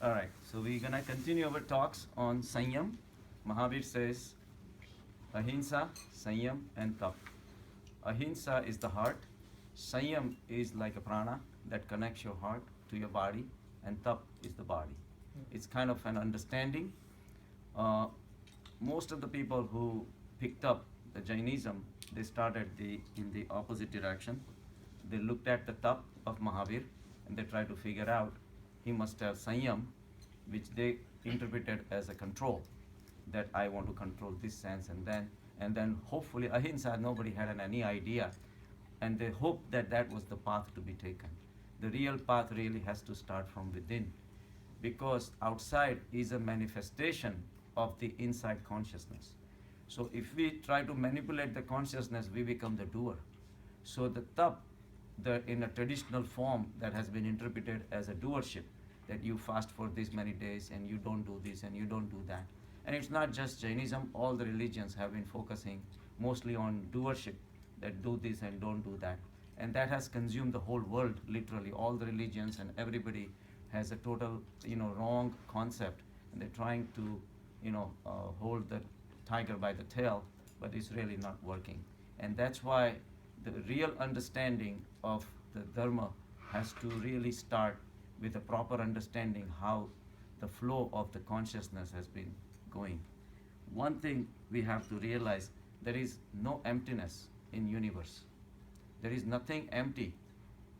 All right, so we're gonna continue our talks on Sanyam. Mahavir says Ahimsa, Sanyam, and Tap. Ahimsa is the heart, Sanyam is like a prana that connects your heart to your body, and Tap is the body. It's kind of an understanding. Uh, Most of the people who picked up the Jainism, they started in the opposite direction. They looked at the Tap of Mahavir and they tried to figure out he must have Sanyam, which they interpreted as a control, that I want to control this sense, and then hopefully Ahimsa, nobody had any idea, and they hoped that that was the path to be taken. The real path really has to start from within, because outside is a manifestation of the inside consciousness. So if we try to manipulate the consciousness, we become the doer. So the tap, in a traditional form that has been interpreted as a doership, that you fast for this many days and you don't do this and you don't do that. And it's not just Jainism, all the religions have been focusing mostly on doership, that do this and don't do that. And that has consumed the whole world, literally. All the religions and everybody has a total, wrong concept. And they're trying to, hold the tiger by the tail, but it's really not working. And that's why the real understanding of the Dharma has to really start with a proper understanding how the flow of the consciousness has been going. One thing we have to realize, there is no emptiness in universe. There is nothing empty.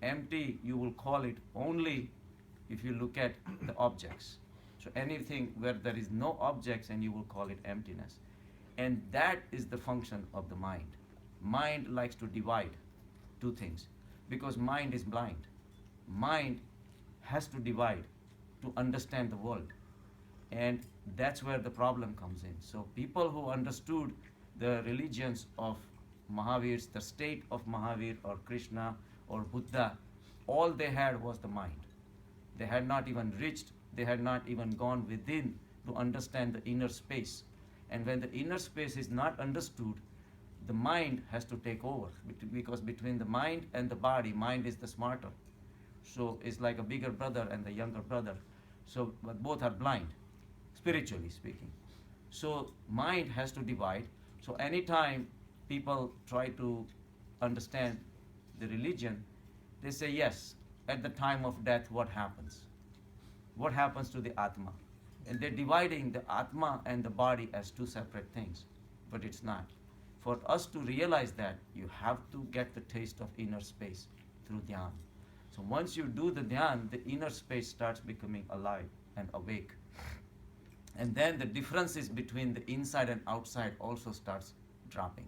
Empty, you will call it only if you look at the objects. So anything where there is no objects, and you will call it emptiness. And that is the function of the mind. Mind likes to divide two things because mind is blind. Mind has to divide to understand the world. And that's where the problem comes in. So people who understood the religions of Mahavir's, the state of Mahavir or Krishna or Buddha, all they had was the mind. They had not even reached, they had not even gone within to understand the inner space. And when the inner space is not understood, the mind has to take over, because between the mind and the body, mind is the smarter. So it's like a bigger brother and the younger brother. So, but both are blind, spiritually speaking. So mind has to divide. So anytime people try to understand the religion, they say, yes, at the time of death, what happens? What happens to the Atma? And they're dividing the Atma and the body as two separate things, but it's not. For us to realize that, you have to get the taste of inner space through dhyan. So once you do the dhyan, the inner space starts becoming alive and awake. And then the differences between the inside and outside also starts dropping.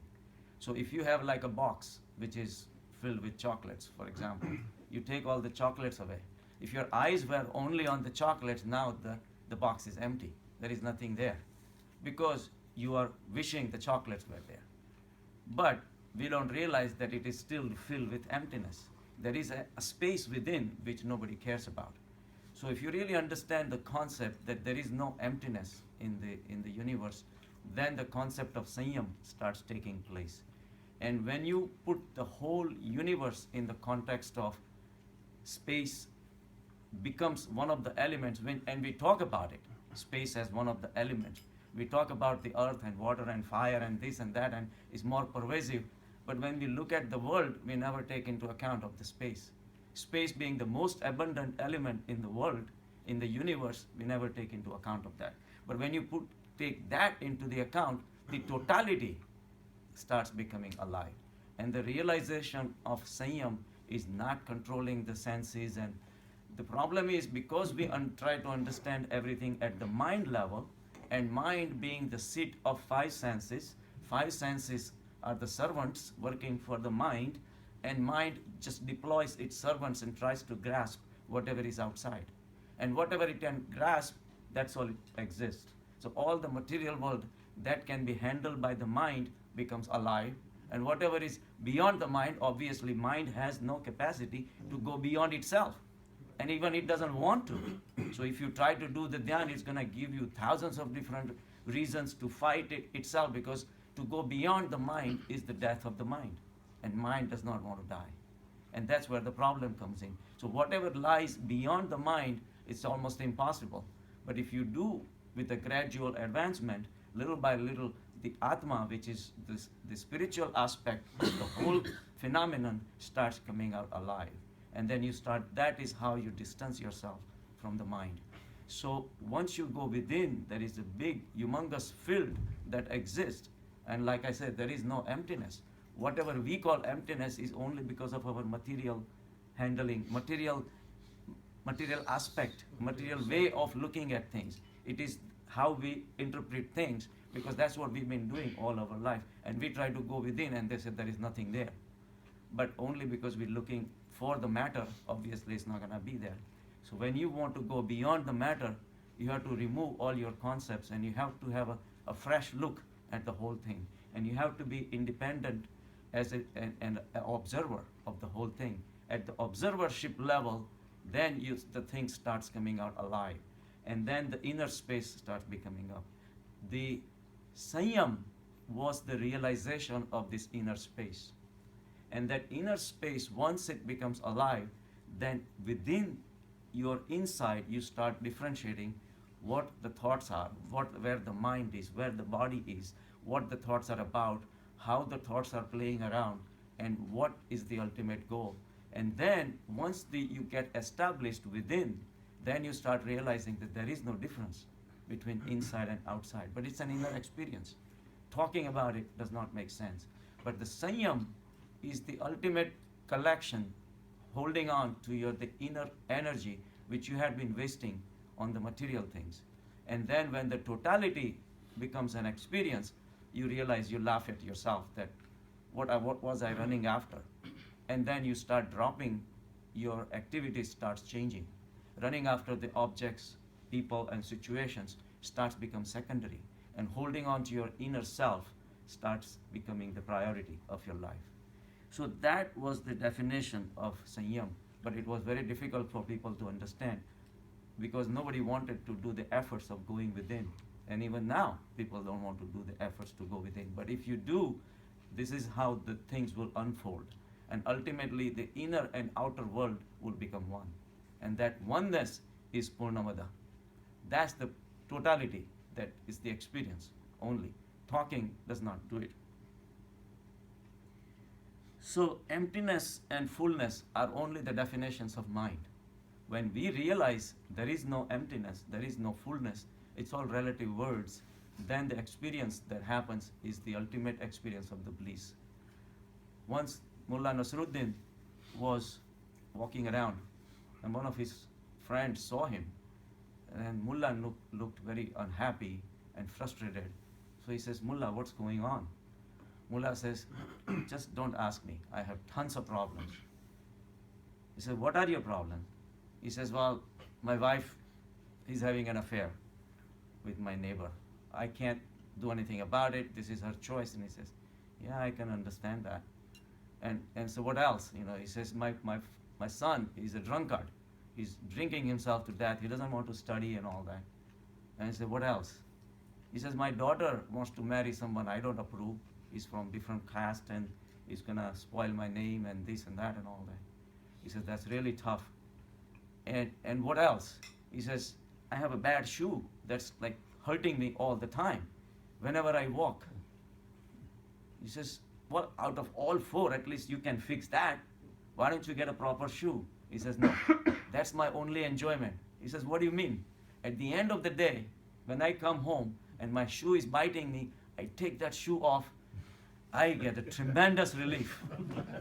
So if you have like a box which is filled with chocolates, for example, you take all the chocolates away. If your eyes were only on the chocolates, now the box is empty. There is nothing there, because you are wishing the chocolates were there. But we don't realize that it is still filled with emptiness. There is a space within which nobody cares about. So if you really understand the concept that there is no emptiness in the universe, then the concept of Sanyam starts taking place. And when you put the whole universe in the context of space, becomes one of the elements, and we talk about it, space as one of the elements. We talk about the earth and water and fire and this and that, and it's more pervasive. But when we look at the world, we never take into account of the space. Space being the most abundant element in the world, in the universe, we never take into account of that. But when you take that into the account, the totality starts becoming alive. And the realization of Sanyam is not controlling the senses. And the problem is, because we try to understand everything at the mind level, and mind being the seat of five senses are the servants working for the mind, and mind just deploys its servants and tries to grasp whatever is outside. And whatever it can grasp, that's all it exists. So all the material world that can be handled by the mind becomes alive, and whatever is beyond the mind, obviously mind has no capacity to go beyond itself. And even it doesn't want to. So if you try to do the dhyan, it's going to give you thousands of different reasons to fight it itself, because to go beyond the mind is the death of the mind. And mind does not want to die. And that's where the problem comes in. So whatever lies beyond the mind it's almost impossible. But if you do with a gradual advancement, little by little, the Atma, which is this, the spiritual aspect of the whole phenomenon, starts coming out alive. And then you start, that is how you distance yourself from the mind. So once you go within, there is a big, humongous field that exists. And like I said, there is no emptiness. Whatever we call emptiness is only because of our material handling, material aspect, material way of looking at things. It is how we interpret things, because that's what we've been doing all our life. And we try to go within and they said there is nothing there. But only because we're looking for the matter, obviously it's not going to be there. So when you want to go beyond the matter, you have to remove all your concepts and you have to have a fresh look at the whole thing. And you have to be independent as an observer of the whole thing. At the observership level, then the thing starts coming out alive. And then the inner space starts becoming up. The Sanyam was the realization of this inner space. And that inner space, once it becomes alive, then within your inside, you start differentiating what the thoughts are, where the mind is, where the body is, what the thoughts are about, how the thoughts are playing around, and what is the ultimate goal. And then once you get established within, then you start realizing that there is no difference between inside and outside, but it's an inner experience. Talking about it does not make sense. But the Sanyam is the ultimate collection, holding on to the inner energy which you had been wasting on the material things. And then when the totality becomes an experience, you realize, you laugh at yourself that what was I running after? And then you start dropping, your activity starts changing. Running after the objects, people and situations starts become secondary, and holding on to your inner self starts becoming the priority of your life. So that was the definition of Sanyam, but it was very difficult for people to understand because nobody wanted to do the efforts of going within. And even now, people don't want to do the efforts to go within. But if you do, this is how the things will unfold. And ultimately, the inner and outer world will become one. And that oneness is Purnamada. That's the totality, that is the experience only. Talking does not do it. So emptiness and fullness are only the definitions of mind. When we realize there is no emptiness, there is no fullness, it's all relative words, then the experience that happens is the ultimate experience of the bliss. Once Mullah Nasruddin was walking around and one of his friends saw him, and Mullah looked very unhappy and frustrated. So he says, Mullah, what's going on? Mullah says, just don't ask me. I have tons of problems. He said, what are your problems? He says, well, my wife is having an affair with my neighbor. I can't do anything about it. This is her choice. And he says, yeah, I can understand that. And so what else? He says, my son is a drunkard. He's drinking himself to death. He doesn't want to study and all that. And I said, what else? He says, my daughter wants to marry someone I don't approve. He's from different caste and he's going to spoil my name and this and that and all that. He says, that's really tough. And what else? He says, I have a bad shoe that's like hurting me all the time whenever I walk. He says, well, out of all four, at least you can fix that. Why don't you get a proper shoe? He says, no, that's my only enjoyment. He says, what do you mean? At the end of the day, when I come home and my shoe is biting me, I take that shoe off, I get a tremendous relief.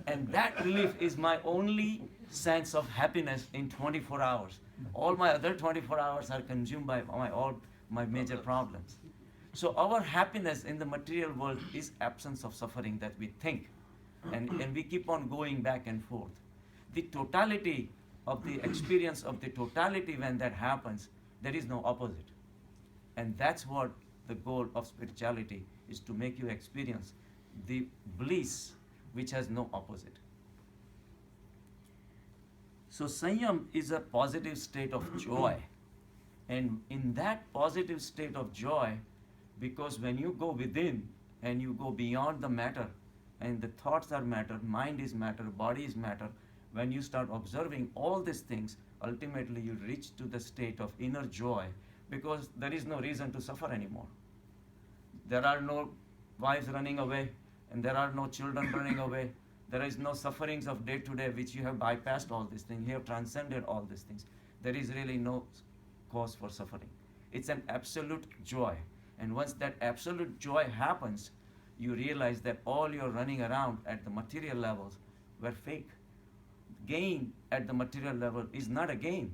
And that relief is my only sense of happiness in 24 hours. All my other 24 hours are consumed by all my major problems. So our happiness in the material world is absence of suffering that we think. And we keep on going back and forth. The totality of the experience of the totality, when that happens, there is no opposite. And that's what the goal of spirituality is, to make you experience the bliss which has no opposite. So Sanyam is a positive state of joy. And in that positive state of joy, because when you go within and you go beyond the matter, and the thoughts are matter, mind is matter, body is matter, when you start observing all these things, ultimately you reach to the state of inner joy, because there is no reason to suffer anymore. There are no wives running away, and there are no children running away. There is no sufferings of day to day, which you have bypassed all these things. You have transcended all these things. There is really no cause for suffering. It's an absolute joy. And once that absolute joy happens, you realize that all your running around at the material levels were fake. Gain at the material level is not a gain,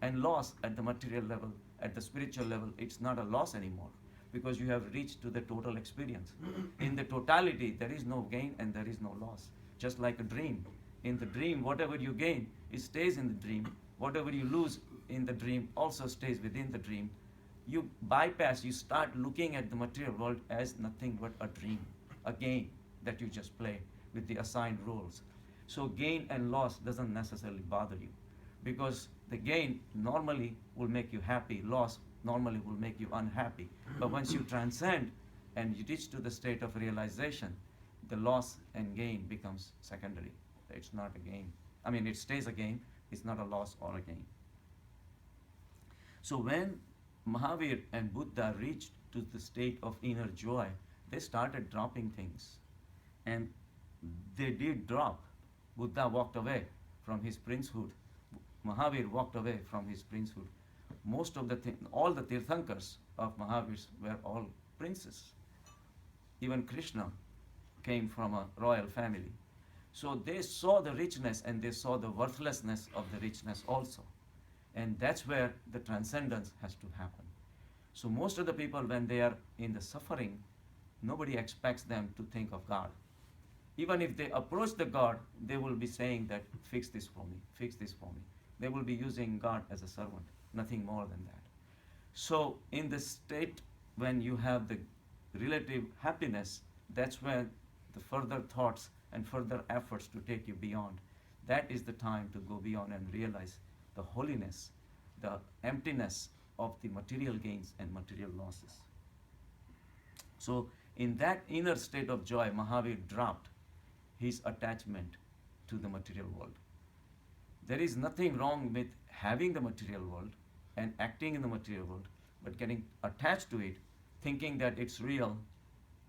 and loss at the material level, at the spiritual level, it's not a loss anymore, because you have reached to the total experience. In the totality, there is no gain and there is no loss. Just like a dream. In the dream, whatever you gain, it stays in the dream. Whatever you lose in the dream also stays within the dream. You bypass, you start looking at the material world as nothing but a dream, a game that you just play with the assigned rules. So gain and loss doesn't necessarily bother you, because the gain normally will make you happy, loss normally will make you unhappy. But once you transcend and you reach to the state of realization, the loss and gain becomes secondary. It's not a gain. I mean, it stays a gain, it's not a loss or a gain. So when Mahavir and Buddha reached to the state of inner joy, they started dropping things. And they did drop. Buddha walked away from his princehood. Mahavir walked away from his princehood. Most of the all the Tirthankars of Mahavir were all princes. Even Krishna came from a royal family. So they saw the richness and they saw the worthlessness of the richness also. And that's where the transcendence has to happen. So most of the people, when they are in the suffering, nobody expects them to think of God. Even if they approach the God, they will be saying that, fix this for me, fix this for me. They will be using God as a servant, nothing more than that. So in the state when you have the relative happiness, that's when the further thoughts and further efforts to take you beyond. That is the time to go beyond and realize the holiness, the emptiness of the material gains and material losses. So in that inner state of joy, Mahavir dropped his attachment to the material world. There is nothing wrong with having the material world and acting in the material world, but getting attached to it, thinking that it's real,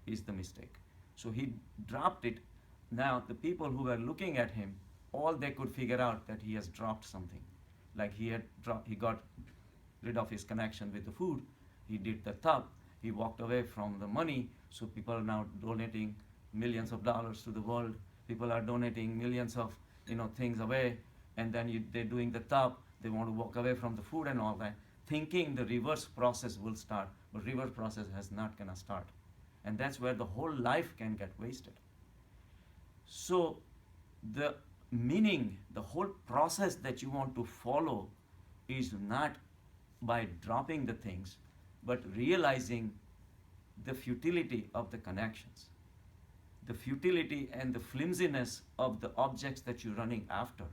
is the mistake. So he dropped it. Now the people who were looking at him, all they could figure out that he has dropped something. Like he got rid of his connection with the food, he did the tap, he walked away from the money, so people are now donating millions of dollars to the world. People are donating millions of things away, and then they're doing the tap. They want to walk away from the food and all that, thinking the reverse process will start, but reverse process has not gonna start, and that's where the whole life can get wasted. So the meaning, the whole process that you want to follow is not by dropping the things, but realizing the futility of the connections, the futility and the flimsiness of the objects that you're running after.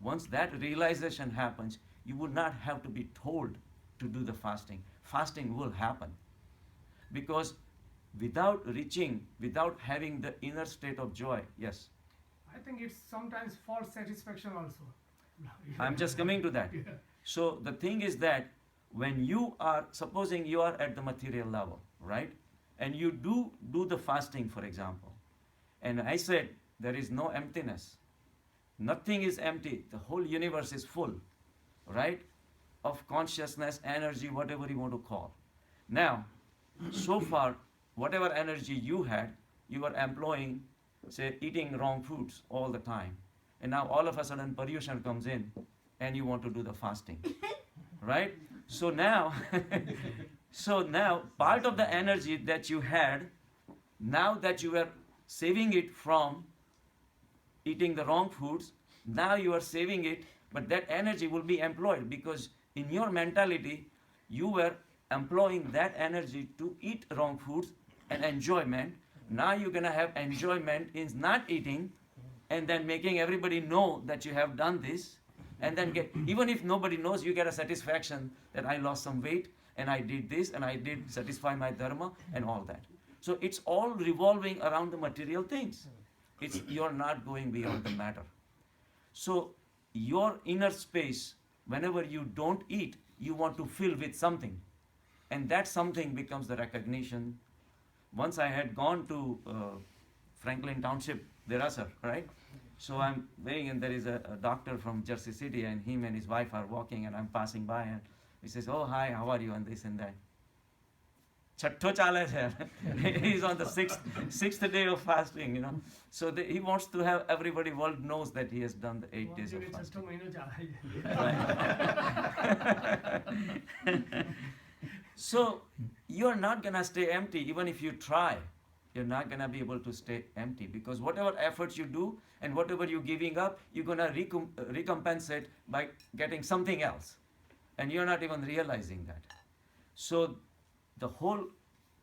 Once that realization happens, you would not have to be told to do the fasting. Fasting will happen. Because without having the inner state of joy, yes? I think it's sometimes false satisfaction also. I'm just coming to that. Yeah. So the thing is that when you are, supposing you are at the material level, right? And you do the fasting, for example. And I said, there is no emptiness. Nothing is empty. The whole universe is full, right? Of consciousness, energy, whatever you want to call. Now, so far, whatever energy you had, you were employing, say, eating wrong foods all the time. And now all of a sudden, Paryushan comes in and you want to do the fasting, right? So now, part of the energy that you had, now that you were saving it from eating the wrong foods, now you are saving it, but that energy will be employed because in your mentality, you were employing that energy to eat wrong foods and enjoyment. Now you're gonna have enjoyment in not eating and then making everybody know that you have done this, and then even if nobody knows, you get a satisfaction that I lost some weight and I did this and I did satisfy my dharma and all that. So it's all revolving around the material things. You're not going beyond the matter. So your inner space, whenever you don't eat, you want to fill with something. And that something becomes the recognition. Once I had gone to Franklin Township, Derasar, right? So I'm weighing, and there is a doctor from Jersey City, and him and his wife are walking, and I'm passing by, and he says, "Oh, hi, how are you?" and this and that. Chatto chale hai. He's on the sixth day of fasting, you know. So he wants to have everybody world knows that he has done the 8 days of fasting. Right. So you're not gonna stay empty even if you try. You're not gonna be able to stay empty, because whatever efforts you do and whatever you're giving up, you're gonna recompensate by getting something else, and you're not even realizing that. So the whole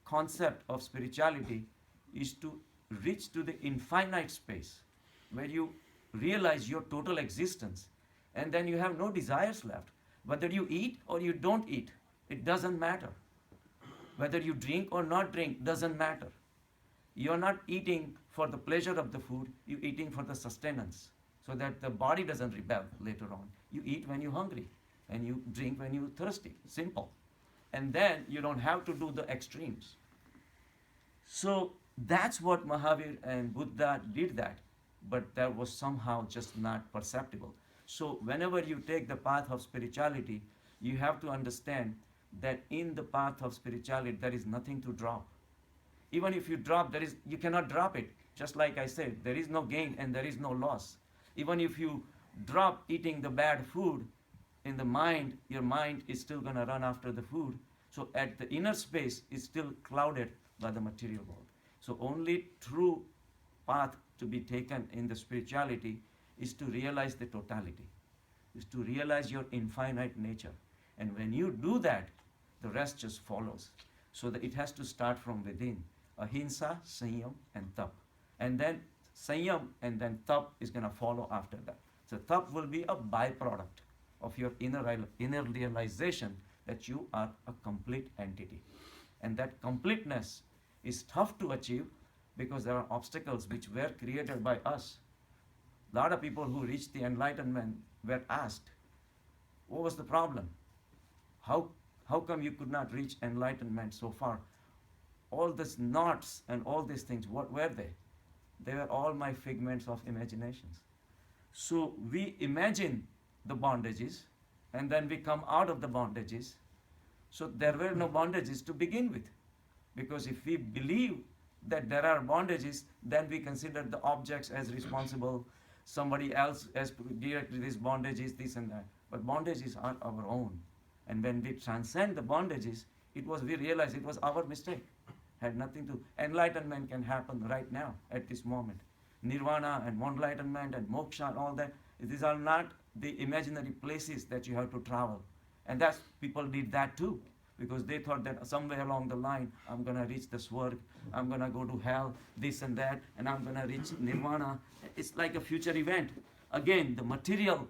concept of spirituality is to reach to the infinite space where you realize your total existence, and then you have no desires left. Whether you eat or you don't eat, it doesn't matter. Whether you drink or not drink, doesn't matter. You're not eating for the pleasure of the food, you're eating for the sustenance, so that the body doesn't rebel later on. You eat when you're hungry, and you drink when you're thirsty. Simple. And then you don't have to do the extremes. So that's what Mahavir and Buddha did that, but that was somehow just not perceptible. So whenever you take the path of spirituality, you have to understand that in the path of spirituality there is nothing to drop. Even if you drop, you cannot drop it. Just like I said, there is no gain and there is no loss. Even if you drop eating the bad food, in the mind, your mind is still going to run after the food. So at the inner space is still clouded by the material world. So only true path to be taken in the spirituality is to realize the totality, is to realize your infinite nature. And when you do that, the rest just follows. So that it has to start from within. Ahimsa, Sanyam, and Tap. And then Sanyam and then Tap is going to follow after that. So Tap will be a byproduct of your inner realization that you are a complete entity. And that completeness is tough to achieve because there are obstacles which were created by us. A lot of people who reached the enlightenment were asked, what was the problem? How come you could not reach enlightenment so far? All these knots and all these things, what were they? They were all my figments of imaginations. So we imagine the bondages, and then we come out of the bondages. So there were no bondages to begin with. Because if we believe that there are bondages, then we consider the objects as responsible, somebody else as directly these bondages, this and that. But bondages are our own. And when we transcend the bondages, we realized it was our mistake. Had nothing to. Enlightenment can happen right now, at this moment. Nirvana and enlightenment and moksha and all that, these are not the imaginary places that you have to travel. And that's, people did that too, because they thought that somewhere along the line, I'm going to reach the swarg, I'm going to go to hell, this and that, and I'm going to reach nirvana. It's like a future event. Again, the material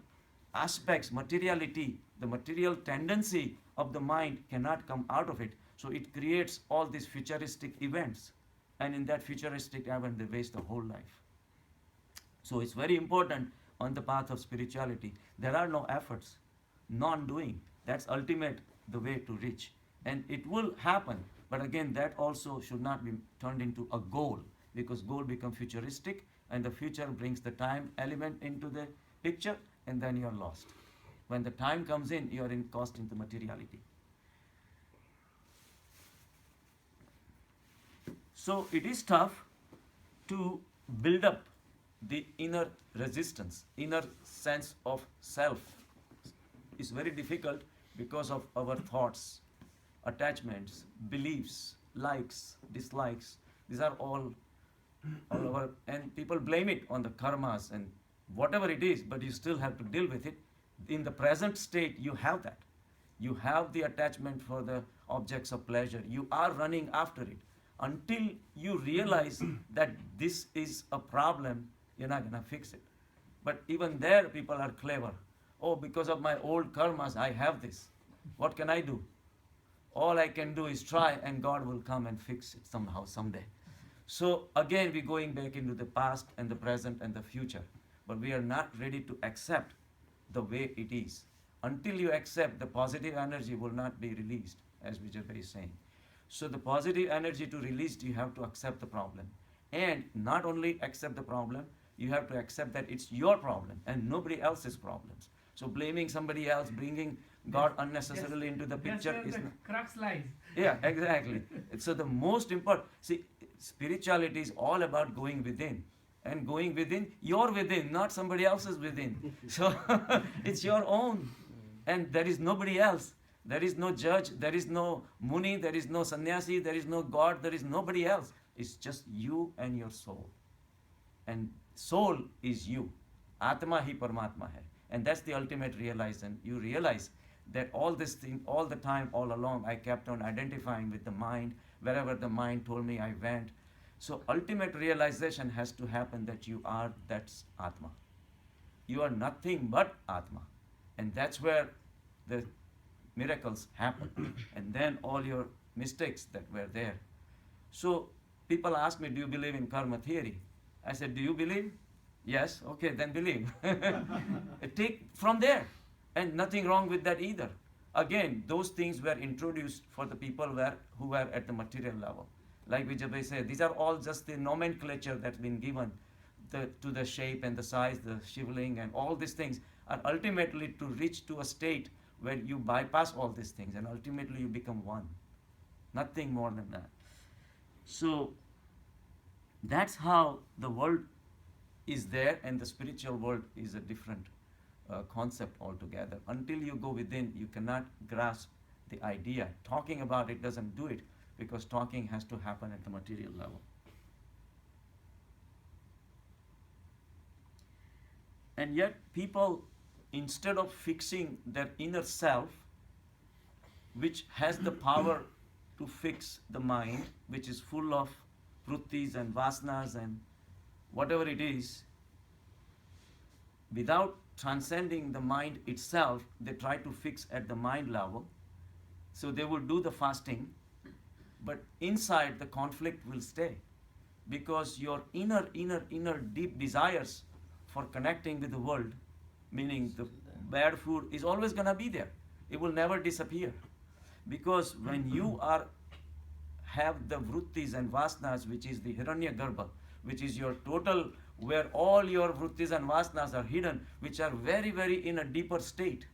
aspects, materiality, the material tendency of the mind cannot come out of it. So it creates all these futuristic events. And in that futuristic event, they waste the whole life. So it's very important on the path of spirituality. There are no efforts, non-doing. That's ultimate the way to reach. And it will happen. But again, that also should not be turned into a goal, because goal becomes futuristic, and the future brings the time element into the picture, and then you're lost. When the time comes in, you're caught into materiality. So it is tough to build up the inner resistance, inner sense of self. It's very difficult because of our thoughts, attachments, beliefs, likes, dislikes. These are all our, and people blame it on the karmas and whatever it is, but you still have to deal with it. In the present state, you have that. You have the attachment for the objects of pleasure. You are running after it. Until you realize that this is a problem, you're not going to fix it. But even there, people are clever. Oh, because of my old karmas, I have this. What can I do? All I can do is try, and God will come and fix it somehow, someday. So again, we're going back into the past and the present and the future. But we are not ready to accept the way it is. Until you accept, the positive energy will not be released, as Vijay is saying. So the positive energy to release, you have to accept the problem. And not only accept the problem, you have to accept that it's your problem and nobody else's problems. So blaming somebody else, bringing God unnecessarily into the That's picture where is the not. crux lies. Yeah, exactly. So the most important, see, spirituality is all about going within. And going within, you're within, not somebody else's within. So it's your own. And there is nobody else. There is no judge, there is no muni, there is no sannyasi, there is no God, there is nobody else. It's just you and your soul. And soul is you. Atma hi Paramatma hai. And that's the ultimate realization. You realize that all this thing, all the time, all along, I kept on identifying with the mind. Wherever the mind told me, I went. So ultimate realization has to happen that you are, that's Atma. You are nothing but Atma. And that's where the miracles happen. And then all your mistakes that were there. So people ask me, do you believe in karma theory? I said, do you believe? Yes, okay, then believe. Take from there. And nothing wrong with that either. Again, those things were introduced for the people who were at the material level. Like Vijay said, these are all just the nomenclature that's been given to the shape and the size, the shivling and all these things are ultimately to reach to a state where you bypass all these things and ultimately you become one. Nothing more than that. So that's how the world is there, and the spiritual world is a different concept altogether. Until you go within, you cannot grasp the idea. Talking about it doesn't do it, because talking has to happen at the material level. And yet people, instead of fixing their inner self, which has the power to fix the mind, which is full of vrittis and vasanas and whatever it is, without transcending the mind itself, they try to fix at the mind level. So they will do the fasting, but inside the conflict will stay, because your inner deep desires for connecting with the world, meaning the bad food, is always going to be there. It will never disappear. Because when you have the vrittis and vasanas, which is the hiranyagarbha, which is your total, where all your vrittis and vasanas are hidden, which are very in a deeper state,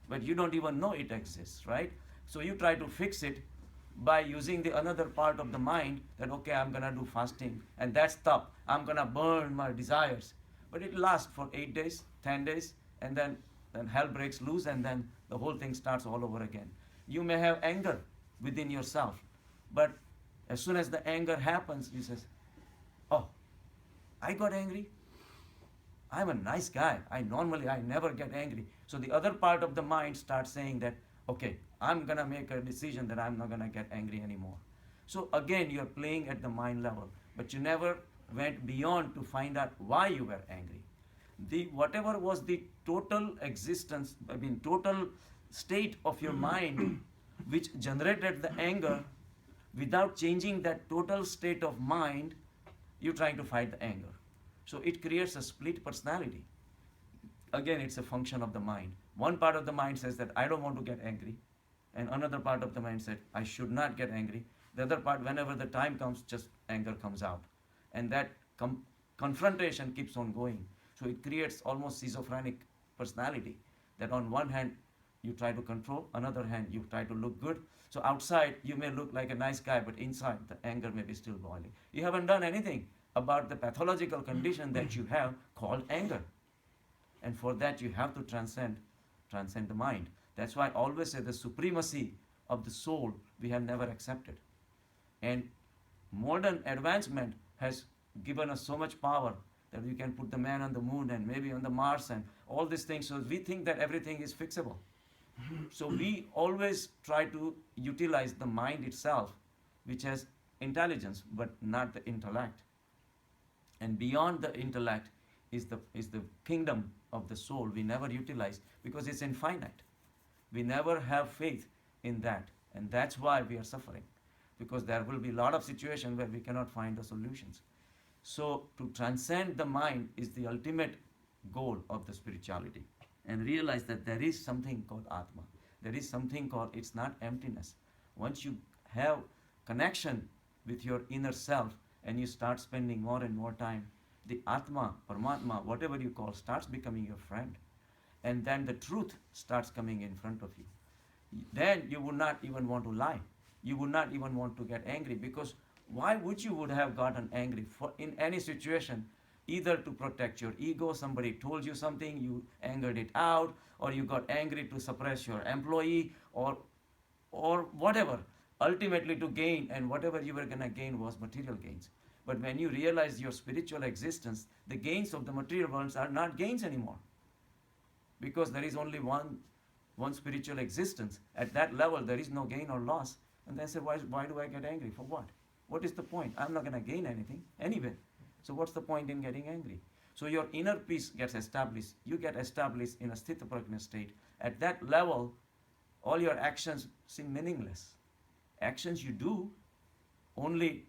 but you don't even know it exists, right? So you try to fix it by using the another part of the mind, that okay, I'm gonna do fasting, and that's tough, I'm gonna burn my desires. But it lasts for 8 days, 10 days, and then hell breaks loose, and then the whole thing starts all over again. You may have anger within yourself, but as soon as the anger happens, you say, oh, I got angry. I'm a nice guy. I never get angry. So the other part of the mind starts saying that, okay, I'm gonna make a decision that I'm not gonna get angry anymore. So again, you're playing at the mind level, but you never went beyond to find out why you were angry. Whatever was the total existence, total state of your mind which generated the anger, without changing that total state of mind, you're trying to fight the anger. So it creates a split personality. Again, it's a function of the mind. One part of the mind says that I don't want to get angry, and another part of the mind said I should not get angry. The other part, whenever the time comes, just anger comes out. And that confrontation keeps on going. So it creates almost schizophrenic personality, that on one hand you try to control, another hand you try to look good. So outside you may look like a nice guy, but inside the anger may be still boiling. You haven't done anything about the pathological condition that you have called anger. And for that you have to transcend the mind. That's why I always say the supremacy of the soul we have never accepted. And modern advancement has given us so much power that we can put the man on the moon and maybe on the Mars and all these things. So we think that everything is fixable. So we always try to utilize the mind itself, which has intelligence but not the intellect. And beyond the intellect is the kingdom of the soul we never utilize, because it's infinite. We never have faith in that, and that's why we are suffering, because there will be a lot of situations where we cannot find the solutions. So to transcend the mind is the ultimate goal of the spirituality. and realize that there is something called Atma. There is something called, it's not emptiness. Once you have connection with your inner self and you start spending more and more time, the Atma, Paramatma, whatever you call, starts becoming your friend. And then the truth starts coming in front of you. Then you would not even want to lie. You would not even want to get angry, because why would you would have gotten angry for in any situation? Either to protect your ego, somebody told you something, you angered it out, or you got angry to suppress your employee, or whatever, ultimately to gain, and whatever you were going to gain was material gains. But when you realize your spiritual existence, the gains of the material worlds are not gains anymore, because there is only one spiritual existence. At that level there is no gain or loss. And then say, why do I get angry? For what is the point? I'm not going to gain anything anyway, so what's the point in getting angry? So your inner peace gets established. You get established in a sthita prajna state. At that level, all your actions seem meaningless. Actions you do only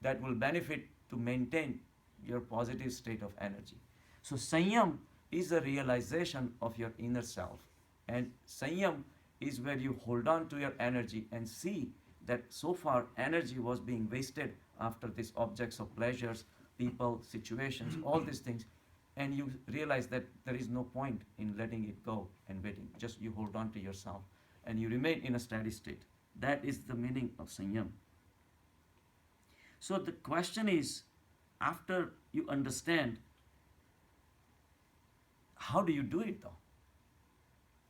that will benefit to maintain your positive state of energy. So Sanyam is a realization of your inner self. And Sanyam is where you hold on to your energy and see that so far energy was being wasted after these objects of pleasures, people, situations, all these things. And you realize that there is no point in letting it go and waiting. Just you hold on to yourself and you remain in a steady state. That is the meaning of Sanyam. So the question is, after you understand, how do you do it though?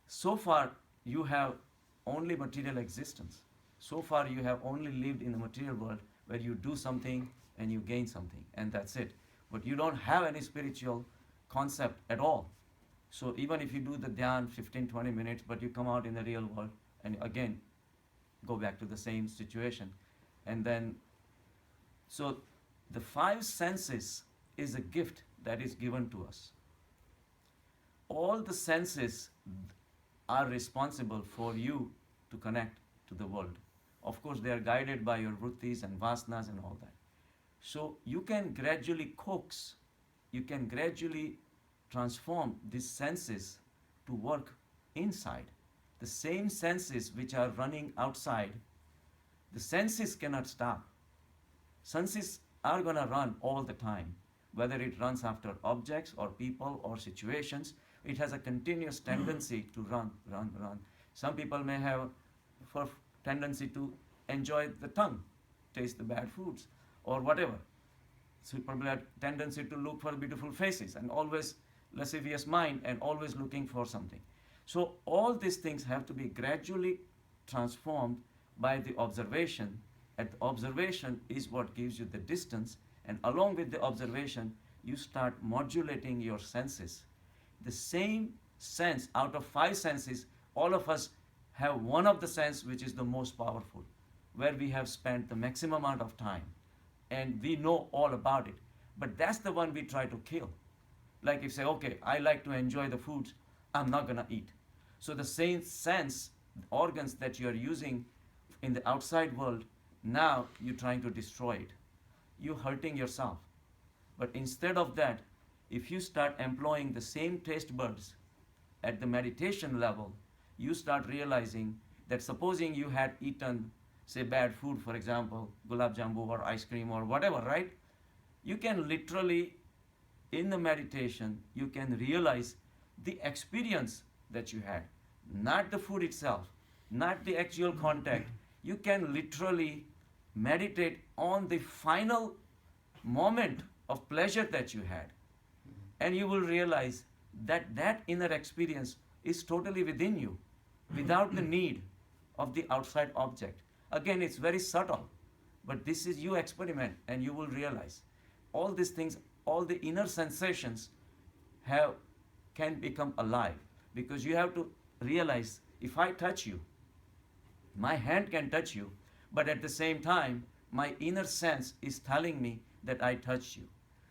So far you have only material existence. So far you have only lived in the material world where you do something and you gain something, and that's it. But you don't have any spiritual concept at all. So even if you do the dhyan 15-20 minutes, but you come out in the real world and again go back to the same situation. And then, so the five senses is a gift that is given to us. All the senses are responsible for you to connect to the world. Of course, they are guided by your vrittis and vasanas and all that. So you can gradually coax, you can gradually transform these senses to work inside. The same senses which are running outside, the senses cannot stop. Senses are going to run all the time. Whether it runs after objects or people or situations, it has a continuous tendency to run. Some people may have a tendency to enjoy the tongue, taste the bad foods, or whatever. So people have tendency to look for beautiful faces and always lascivious mind and always looking for something. So all these things have to be gradually transformed by the observation. And the observation is what gives you the distance, and along with the observation, you start modulating your senses. The same sense, out of five senses, all of us have one of the sense which is the most powerful, where we have spent the maximum amount of time and we know all about it. But that's the one we try to kill. Like if you say, okay, I like to enjoy the foods, I'm not gonna eat. So the same sense, organs that you're using in the outside world, now you're trying to destroy it. You're hurting yourself. But instead of that, if you start employing the same taste buds at the meditation level, you start realizing that supposing you had eaten, say, bad food, for example, gulab jambu or ice cream or whatever, right? You can literally, in the meditation, you can realize the experience that you had, not the food itself, not the actual contact. You can literally meditate on the final moment of pleasure that you had. And you will realize that that inner experience is totally within you, without the need of the outside object. Again, it's very subtle, but this is, you experiment and you will realize all these things, all the inner sensations can become alive, because you have to realize, if I touch you, my hand can touch you, but at the same time, my inner sense is telling me that I touched you.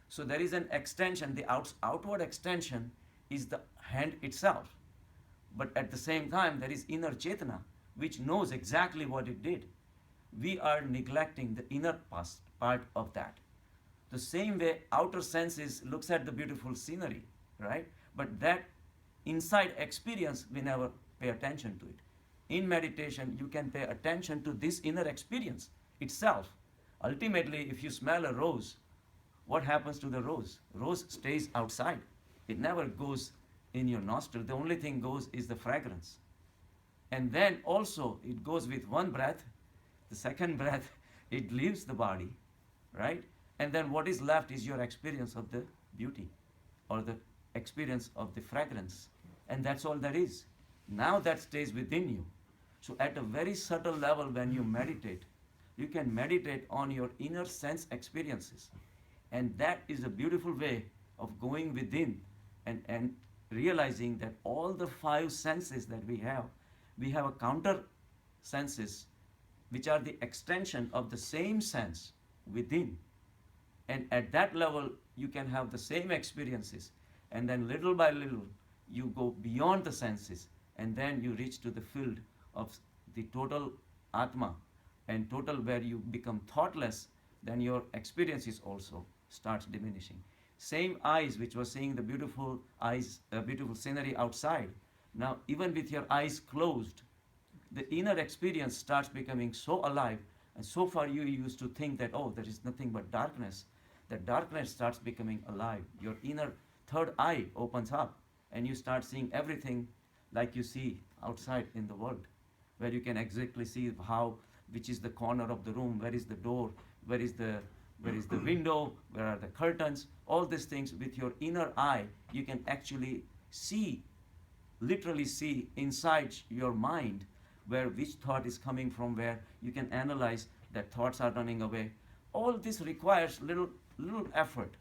So there is an extension, the outward extension is the hand itself. But at the same time, there is inner Chetana, which knows exactly what it did. We are neglecting the inner part of that. The same way outer senses looks at the beautiful scenery, right? But that inside experience, we never pay attention to it. In meditation, you can pay attention to this inner experience itself. Ultimately, if you smell a rose, what happens to the rose? Rose stays outside. It never goes in your nostril. The only thing goes is the fragrance. And then also it goes with one breath. The second breath, it leaves the body, right? And then what is left is your experience of the beauty or the experience of the fragrance. And that's all there is. Now that stays within you. So at a very subtle level, when you meditate, you can meditate on your inner sense experiences. And that is a beautiful way of going within and realizing that all the five senses that we have a counter senses which are the extension of the same sense within. And at that level, you can have the same experiences. And then little by little, you go beyond the senses. And then you reach to the field of the total Atma and total where you become thoughtless, then your experiences also starts diminishing. Same eyes which was seeing the beautiful eyes, beautiful scenery outside. Now, even with your eyes closed, the inner experience starts becoming so alive. And so far you used to think that, oh, there is nothing but darkness. That darkness starts becoming alive. Your inner third eye opens up and you start seeing everything like you see outside in the world, where you can exactly see which is the corner of the room, where is the door, where is the window, where are the curtains. All these things with your inner eye, you can actually see, literally see inside your mind where which thought is coming from where. You can analyze that thoughts are running away. All this requires little effort.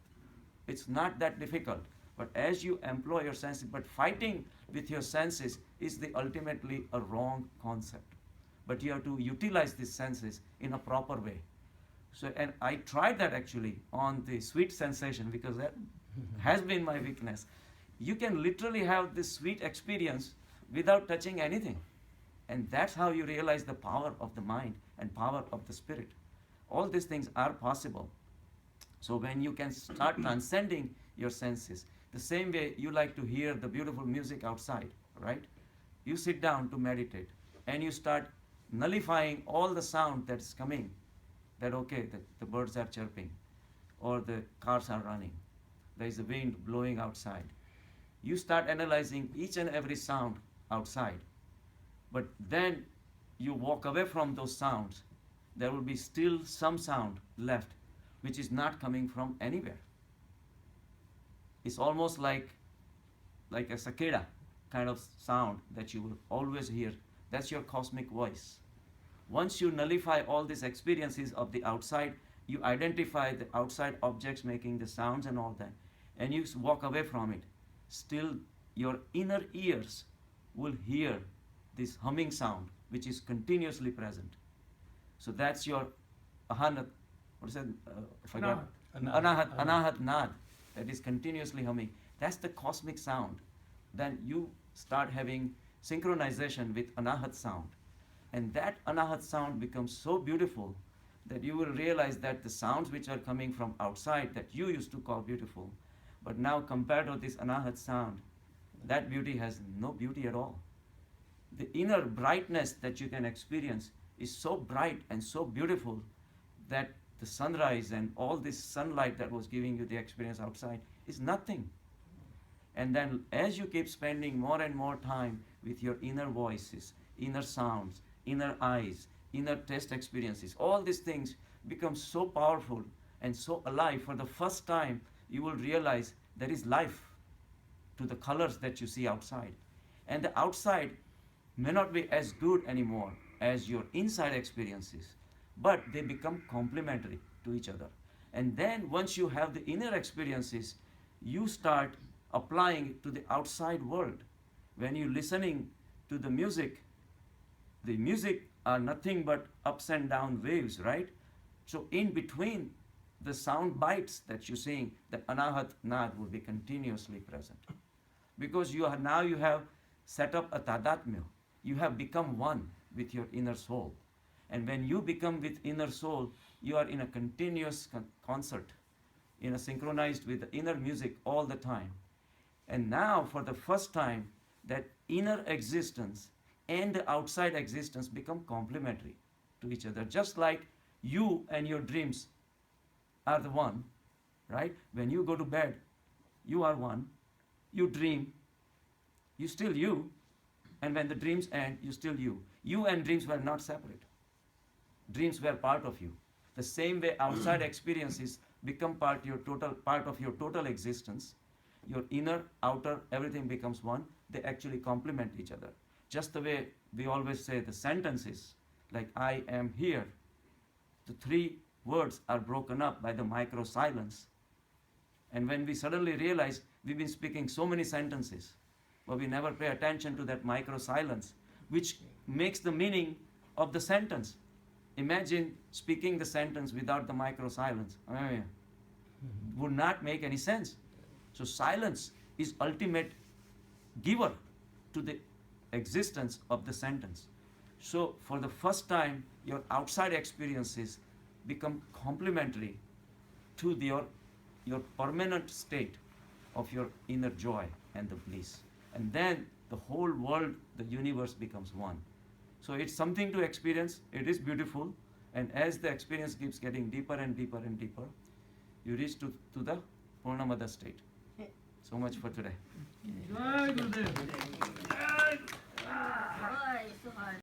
It's not that difficult. But as you employ your senses, but fighting with your senses is ultimately a wrong concept. But you have to utilize these senses in a proper way. So, and I tried that actually on the sweet sensation because that has been my weakness. You can literally have this sweet experience without touching anything. And that's how you realize the power of the mind and power of the spirit. All these things are possible. So when you can start transcending your senses, the same way you like to hear the beautiful music outside, right? You sit down to meditate and you start nullifying all the sound that's coming. That okay, the birds are chirping or the cars are running. There is a wind blowing outside. You start analyzing each and every sound outside. But then you walk away from those sounds. There will be still some sound left which is not coming from anywhere. It's almost like a cicada kind of sound that you will always hear. That's your cosmic voice. Once you nullify all these experiences of the outside, you identify the outside objects making the sounds and all that, and you walk away from it. Still, your inner ears will hear this humming sound, which is continuously present. So that's your ahanat, what is it? Forgot. Anahat nad, that is continuously humming. That's the cosmic sound. Then you start having synchronization with anahat sound. And that anahat sound becomes so beautiful that you will realize that the sounds which are coming from outside that you used to call beautiful, but now compared to this anahat sound, that beauty has no beauty at all. The inner brightness that you can experience is so bright and so beautiful that the sunrise and all this sunlight that was giving you the experience outside is nothing. And then as you keep spending more and more time with your inner voices, inner sounds, inner eyes, inner taste experiences, all these things become so powerful and so alive. For the first time, you will realize there is life to the colors that you see outside. And the outside may not be as good anymore as your inside experiences, but they become complementary to each other. And then once you have the inner experiences, you start applying it to the outside world. When you're listening to the music are nothing but ups and down waves, right? So in between the sound bites that you're seeing, the anahat nad will be continuously present. Because you have set up a tadatmya. You have become one with your inner soul. And when you become with inner soul, you are in a continuous concert, synchronized with the inner music all the time. And now, for the first time, that inner existence and the outside existence become complementary to each other. Just like you and your dreams are the one, right? When you go to bed, you are one. You dream, you still you. And when the dreams end, you still you. You and dreams were not separate. Dreams were part of you. The same way outside experiences become part of your total existence, your inner, outer, everything becomes one. They actually complement each other. Just the way we always say the sentences, like I am here, the three words are broken up by the micro silence. And when we suddenly realize we've been speaking so many sentences, but we never pay attention to that micro silence, which makes the meaning of the sentence. Imagine speaking the sentence without the micro silence. Would not make any sense. So silence is ultimate giver to the existence of the sentence. So for the first time, your outside experiences become complementary to your permanent state of your inner joy and the bliss. And then the whole world, the universe becomes one. So it's something to experience. It is beautiful. And as the experience keeps getting deeper and deeper and deeper, you reach to the Purnamada state. So much for today. Jai Gurudev. Boy, so hard.